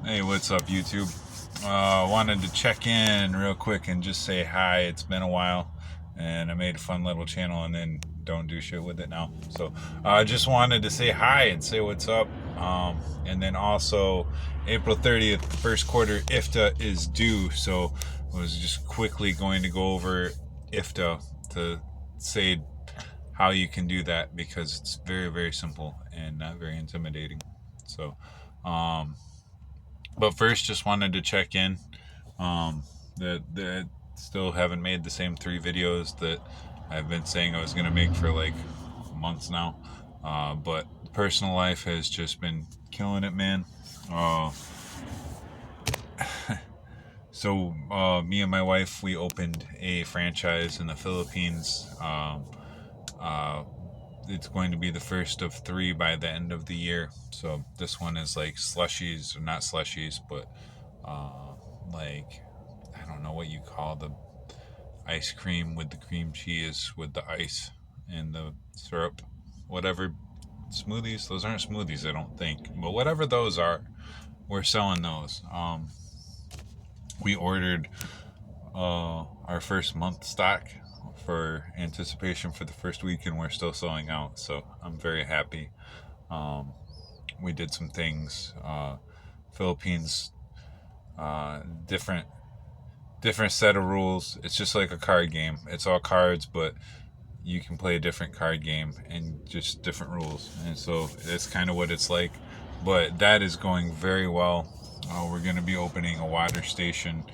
Hey, what's up, YouTube? Wanted to check in real quick and just say hi. It's been a while, and I made a fun little channel and then don't do shit with it now. So I just wanted to say hi and say what's up. And then also, April 30th, first quarter ifta is due. So I was just quickly going to go over ifta to say how you can do that because it's very, very simple and not very intimidating. So, um, but first, just wanted to check in. That still haven't made the same 3 videos that I've been saying I was gonna make for like months now. But personal life has just been killing it, man. Uh, Me and my wife, we opened a franchise in the Philippines. Uh, it's going to be the first of 3 by the end of the year. So this one is like slushies, or not slushies, but like, I don't know what you call the ice cream with the cream cheese with the ice and the syrup, whatever smoothies. Those aren't smoothies, I don't think, but whatever those are, we're selling those. We ordered our first month stock for anticipation for the first week, and we're still selling out. So I'm very happy. Um, we did some things. Philippines, different set of rules. It's just like a card game. It's all cards, but you can play a different card game and just different rules. And so that's kind of what it's like. But that is going very well. We're going to be opening a water station,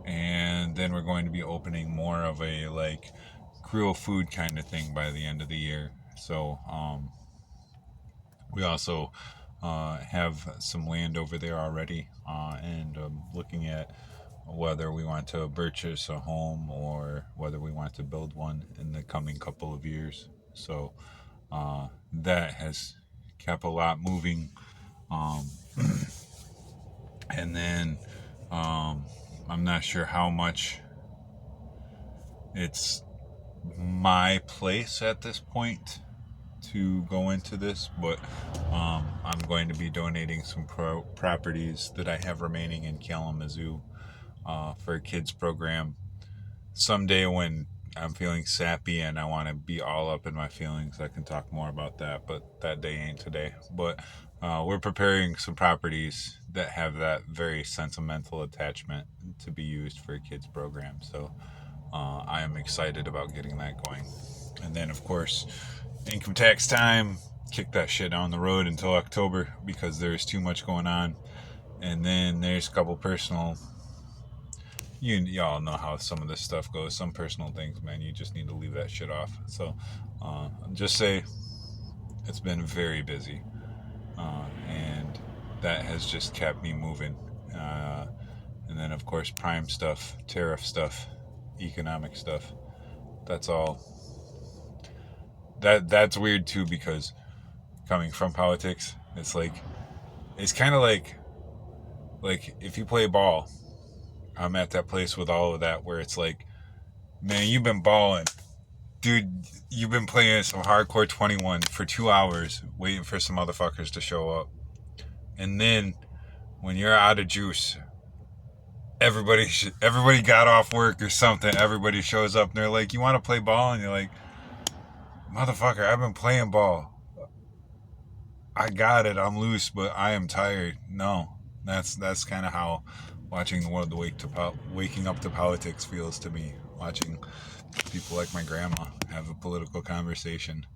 and then we're going to be opening more of a like grill food kind of thing by the end of the year. So we also have some land over there already, and looking at whether we want to purchase a home or whether we want to build one in the coming couple of years. So that has kept a lot moving. Um, and then I'm not sure how much it's my place at this point to go into this, but I'm going to be donating some properties that I have remaining in Kalamazoo for a kids program. Someday when I'm feeling sappy and I want to be all up in my feelings, I can talk more about that, but that day ain't today. But we're preparing some properties that have that very sentimental attachment to be used for a kids program. So I am excited about getting that going. And then, of course, income tax time, kick that shit down the road until October because there's too much going on. And then there's a couple personal, y'all know how some of this stuff goes. Some personal things, man, you just need to leave that shit off. So just say it's been very busy, and that has just kept me moving. And then, of course, prime stuff, tariff stuff, economic stuff. That's all. That's weird too, because coming from politics, it's kind of like if you play ball. I'm at that place with all of that where it's like, man, you've been balling, dude. You've been playing some hardcore 21 for 2 hours, waiting for some motherfuckers to show up, and then when you're out of juice, everybody got off work or something. Everybody shows up and they're like, "You want to play ball?" And you're like, "Motherfucker, I've been playing ball. I got it. I'm loose, but I am tired." No, that's kind of how watching the world waking up to politics feels to me. Watching people like my grandma have a political conversation.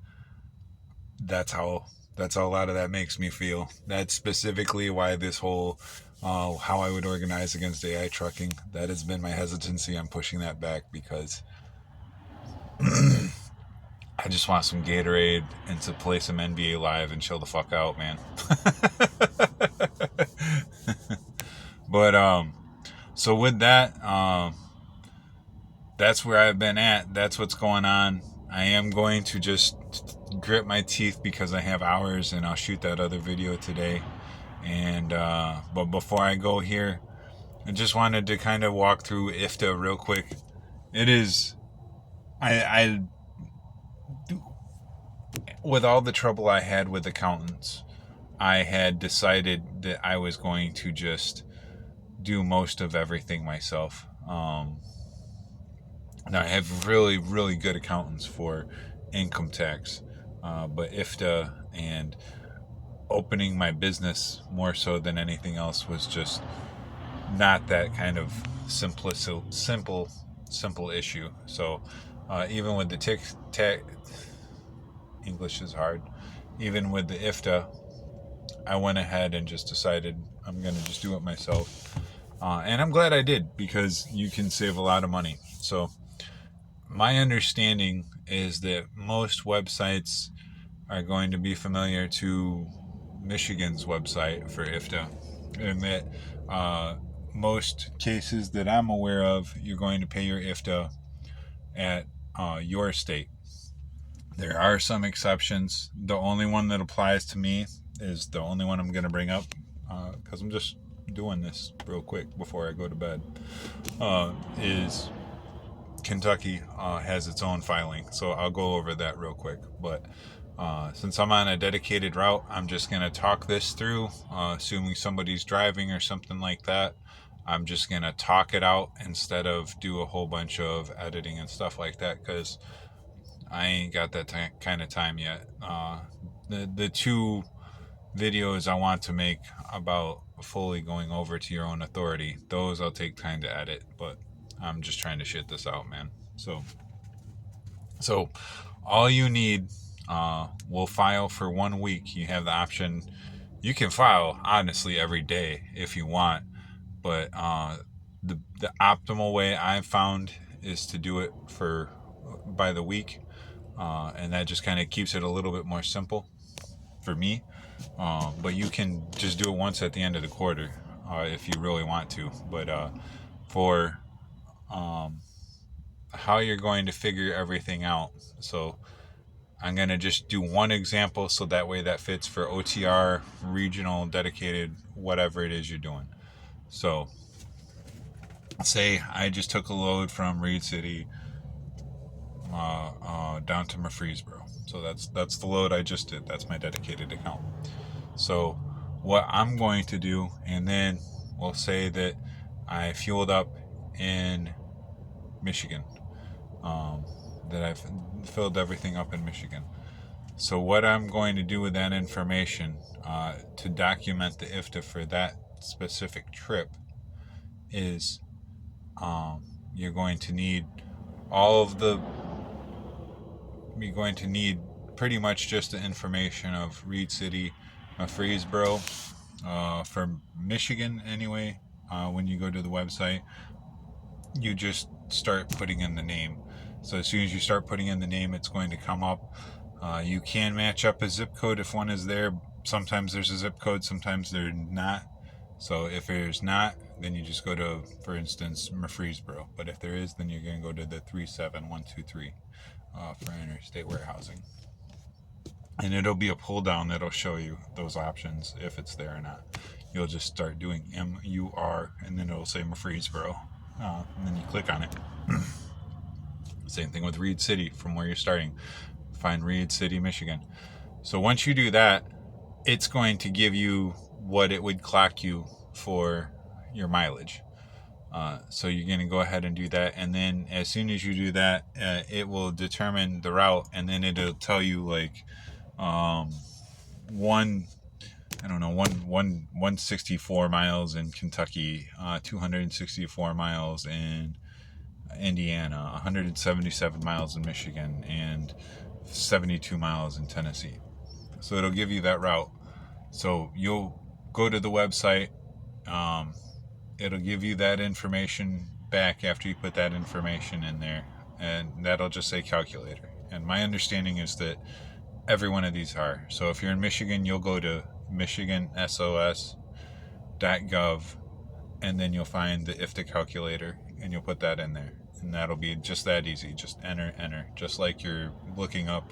That's how a lot of that makes me feel. That's specifically why this whole how I would organize against AI trucking, that has been my hesitancy. I'm pushing that back because I just want some Gatorade and to play some NBA Live and chill the fuck out, man. But so with that, that's where I've been at. That's what's going on. I am going to just grit my teeth because I have hours, and I'll shoot that other video today. And but before I go here, I just wanted to kind of walk through ifta real quick. It is, I with all the trouble I had with accountants, I had decided that I was going to just do most of everything myself. Now I have really, really good accountants for income tax, but ifta and opening my business more so than anything else was just not that kind of simple issue. So even with the English is hard. Even with the ifta, I went ahead and just decided I'm gonna just do it myself, and I'm glad I did because you can save a lot of money. So my understanding is that most websites are going to be familiar to Michigan's website for ifta, and that uh, most cases that I'm aware of, you're going to pay your ifta at your state. There are some exceptions. The only one that applies to me is the only one I'm going to bring up because I'm just doing this real quick before I go to bed. Is Kentucky has its own filing, so I'll go over that real quick. But since I'm on a dedicated route, I'm just going to talk this through, assuming somebody's driving or something like that. I'm just going to talk it out instead of do a whole bunch of editing and stuff like that because I ain't got that kind of time yet. The two videos I want to make about fully going over to your own authority, those I'll take time to edit, but I'm just trying to shit this out, man. So all you need will file for 1 week. You have the option. You can file honestly every day if you want, but the optimal way I've found is to do it for by the week, and that just kind of keeps it a little bit more simple for me. But you can just do it once at the end of the quarter if you really want to. But for how you're going to figure everything out, so I'm going to just do one example so that way that fits for OTR, regional, dedicated, whatever it is you're doing. So say I just took a load from Reed City down to Murfreesboro. So that's the load I just did. That's my dedicated account. So what I'm going to do, and then we'll say that I fueled up in Michigan, that I've filled everything up in Michigan. So what I'm going to do with that information to document the ifta for that specific trip is you're going to need all of the you're going to need pretty much just the information of Reed City, Murfreesboro, for Michigan anyway. When you go to the website, you just start putting in the name. So as soon as you start putting in the name, it's going to come up. You can match up a zip code if one is there. Sometimes there's a zip code, sometimes there's not. So if there's not, then you just go to, for instance, Murfreesboro. But if there is, then you're going to go to the 37123 for interstate warehousing. And it'll be a pull down that'll show you those options if it's there or not. You'll just start doing MUR and then it'll say Murfreesboro. And then you click on it. Same thing with Reed City from where you're starting. Find Reed City, Michigan. So once you do that, it's going to give you what it would clock you for your mileage. So you're going to go ahead and do that. And then as soon as you do that, it will determine the route. And then it'll tell you like one 164 miles in Kentucky, 264 miles in Indiana, 177 miles in Michigan, and 72 miles in Tennessee. So it'll give you that route. So you'll go to the website. It'll give you that information back after you put that information in there, and that'll just say calculator. And my understanding is that every one of these are. So if you're in Michigan, you'll go to michigansos.gov, and then you'll find the ifta calculator, and you'll put that in there. And that'll be just that easy. Just enter. Just like you're looking up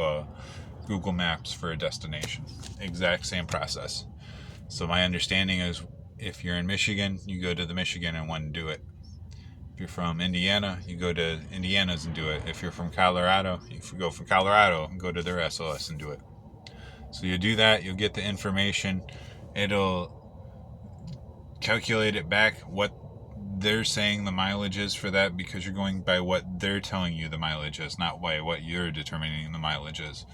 Google Maps for a destination. Exact same process. So my understanding is if you're in Michigan, you go to the Michigan and one and do it. If you're from Indiana, you go to Indiana's and do it. If you're from Colorado, you go from Colorado and go to their SOS and do it. So you do that, you'll get the information. It'll calculate it back what they're saying the mileage is for that, because you're going by what they're telling you the mileage is, not by what you're determining the mileage is.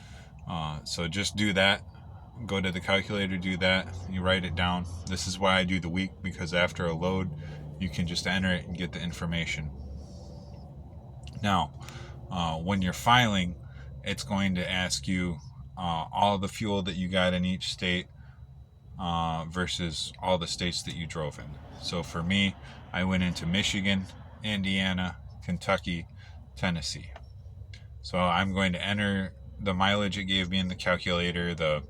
So just do that. Go to the calculator, do that. You write it down. This is why I do the week, because after a load, you can just enter it and get the information. Now, when you're filing, it's going to ask you all the fuel that you got in each state versus all the states that you drove in. So for me, I went into Michigan, Indiana, Kentucky, Tennessee. So I'm going to enter the mileage it gave me in the calculator, the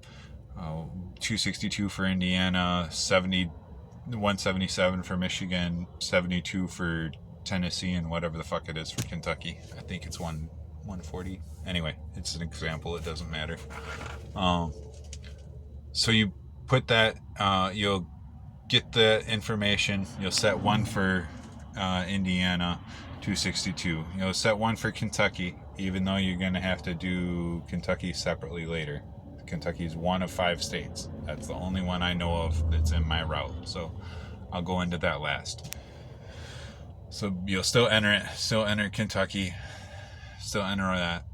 262 for Indiana, 177 for Michigan, 72 for Tennessee, and whatever the fuck it is for Kentucky. I think it's 140. Anyway, it's an example. It doesn't matter. So you put that. You'll get the information. You'll set one for Indiana, 262. You'll set one for Kentucky, even though you're going to have to do Kentucky separately later. Kentucky is one of 5 states. That's the only one I know of that's in my route. So I'll go into that last. So you'll still enter it, still enter Kentucky, still enter that.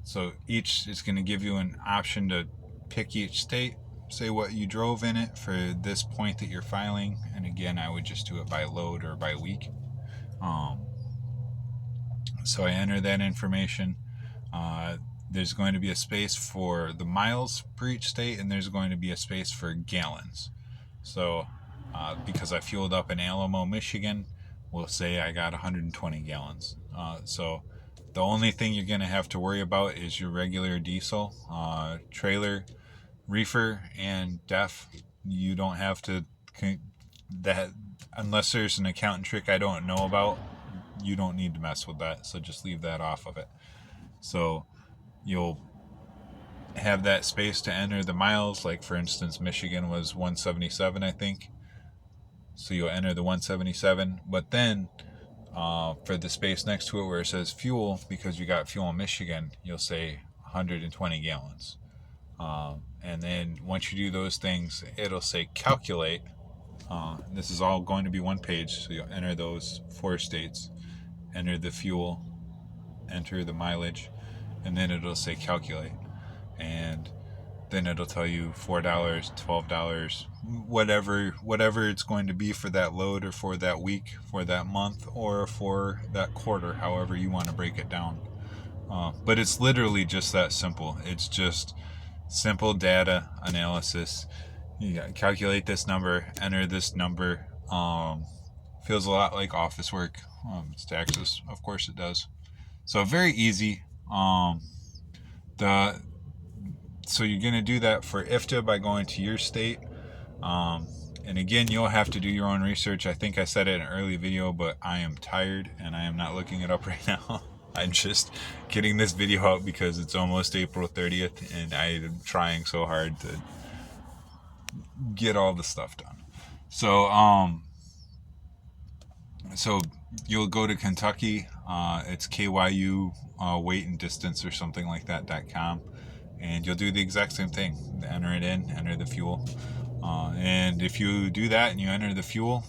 So each is going to give you an option to pick each state, say what you drove in it for this point that you're filing. And again, I would just do it by load or by week. So I enter that information. There's going to be a space for the miles per each state, and there's going to be a space for gallons. So because I fueled up in Alamo, Michigan, we'll say I got 120 gallons. So the only thing you're going to have to worry about is your regular diesel, trailer, reefer, and DEF. You don't have to, that unless there's an accountant trick I don't know about, you don't need to mess with that. So just leave that off of it. So you'll have that space to enter the miles. Like for instance, Michigan was 177, I think. So you'll enter the 177, but then for the space next to it where it says fuel, because you got fuel in Michigan, you'll say 120 gallons. And then once you do those things, it'll say calculate. This is all going to be one page, so you'll enter those 4 states, enter the fuel, enter the mileage, and then it'll say calculate. And then it'll tell you $4, $12, whatever it's going to be for that load, or for that week, for that month, or for that quarter, however you want to break it down. But it's literally just that simple. It's just simple data analysis. You gotta calculate this number, enter this number. Feels a lot like office work. It's taxes, of course it does. So very easy. So you're going to do that for ifta by going to your state. And again, you'll have to do your own research. I think I said it in an early video, but I am tired and I am not looking it up right now. I'm just getting this video out because it's almost April 30th and I am trying so hard to get all the stuff done. So you'll go to Kentucky. It's KYU weight and distance or something like that.com. And you'll do the exact same thing. Enter it in, enter the fuel. And if you do that and you enter the fuel,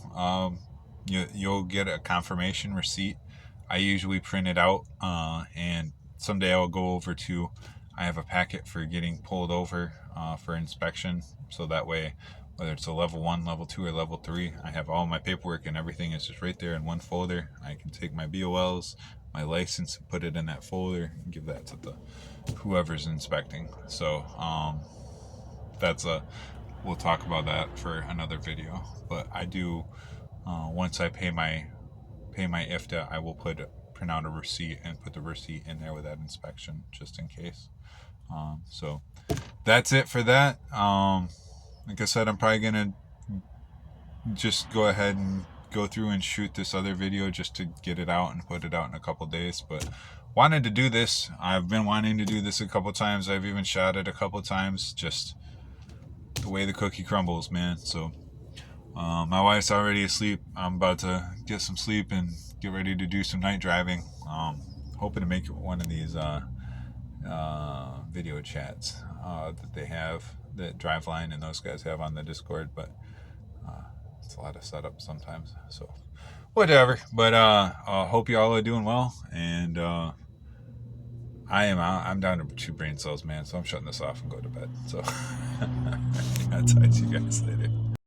you'll get a confirmation receipt. I usually print it out, and someday I'll go over to, I have a packet for getting pulled over for inspection. So that way, whether it's a level 1, level 2, or level 3, I have all my paperwork and everything is just right there in one folder. I can take my BOLs, my license, and put it in that folder and give that to whoever's inspecting. So we'll talk about that for another video. But I do, once I pay my ifta, I will print out a receipt and put the receipt in there with that inspection, just in case. So that's it for that. Like I said, I'm probably gonna just go ahead and go through and shoot this other video just to get it out and put it out in a couple days. But wanted to do this. I've been wanting to do this a couple times. I've even shot it a couple times. Just the way the cookie crumbles, man. So my wife's already asleep. I'm about to get some sleep and get ready to do some night driving. Hoping to make it one of these video chats that they have, that Driveline and those guys have on the Discord. But it's a lot of setup sometimes. So whatever. But hope y'all are doing well, and I'm down to 2 brain cells, man. So I'm shutting this off and go to bed. So I'll talk to you guys later.